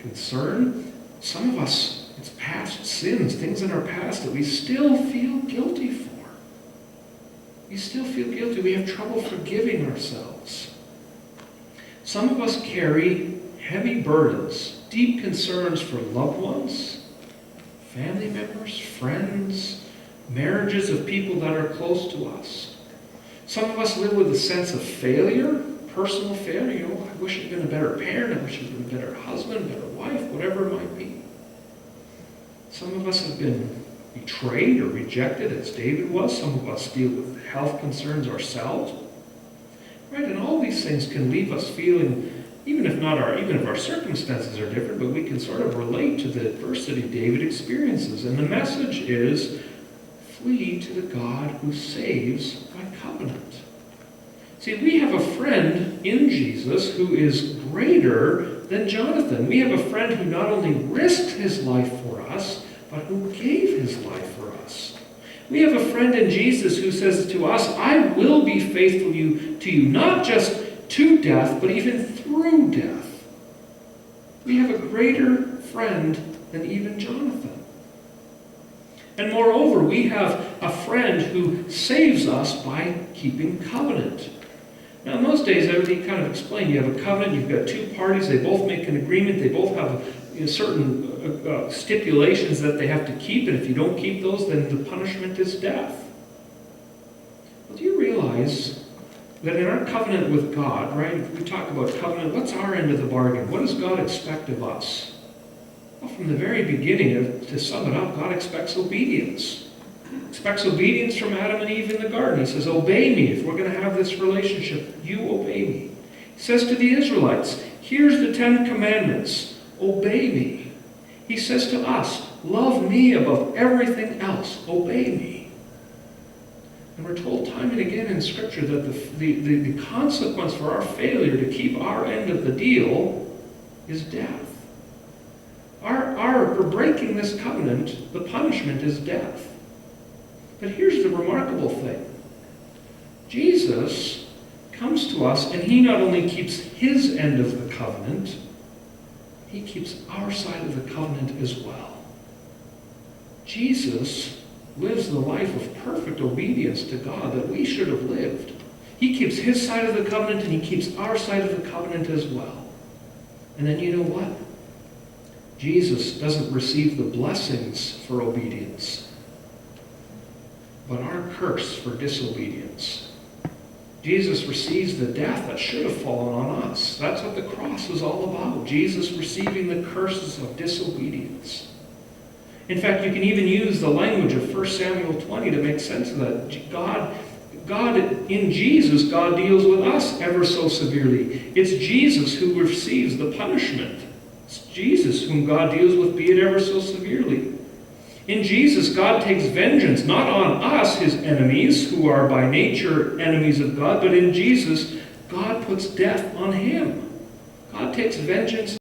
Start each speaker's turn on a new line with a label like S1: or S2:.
S1: concern. Some of us, it's past sins, things in our past that we still feel guilty for. We still feel guilty. We have trouble forgiving ourselves. Some of us carry heavy burdens, deep concerns for loved ones, family members, friends, marriages of people that are close to us. Some of us live with a sense of failure, personal failure. I wish I'd been a better parent, I wish I'd been a better husband, better wife, whatever it might be. Some of us have been betrayed or rejected, as David was. Some of us deal with health concerns ourselves. Right? And all these things can leave us feeling, even if our circumstances are different, but we can sort of relate to the adversity David experiences. And the message is, flee to the God who saves by covenant. See, we have a friend in Jesus who is greater than Jonathan. We have a friend who not only risked his life for us, but who gave his life for us. We have a friend in Jesus who says to us, I will be faithful to you, not just to death, but even through death. We have a greater friend than even Jonathan. And moreover, we have a friend who saves us by keeping covenant. Now, in those days, everything kind of explained. You have a covenant, you've got two parties, they both make an agreement, they both have certain stipulations that they have to keep, and if you don't keep those, then the punishment is death. Well, do you realize that in our covenant with God, right, if we talk about covenant, what's our end of the bargain? What does God expect of us? Well, from the very beginning, to sum it up, God expects obedience. Expects obedience from Adam and Eve in the garden. He says, obey me. If we're going to have this relationship, you obey me. He says to the Israelites, here's the 10 Commandments. Obey me. He says to us, love me above everything else. Obey me. And we're told time and again in Scripture that the consequence for our failure to keep our end of the deal is death. For breaking this covenant, the punishment is death. But here's the remarkable thing. Jesus comes to us, and he not only keeps his end of the covenant, he keeps our side of the covenant as well. Jesus lives the life of perfect obedience to God that we should have lived. He keeps his side of the covenant, and he keeps our side of the covenant as well. And then you know what? Jesus doesn't receive the blessings for obedience, but our curse for disobedience. Jesus receives the death that should have fallen on us. That's what the cross is all about. Jesus receiving the curses of disobedience. In fact, you can even use the language of 1 Samuel 20 to make sense of that. God, in Jesus, God deals with us ever so severely. It's Jesus who receives the punishment. It's Jesus whom God deals with, be it ever so severely. In Jesus, God takes vengeance, not on us, his enemies, who are by nature enemies of God, but in Jesus, God puts death on him. God takes vengeance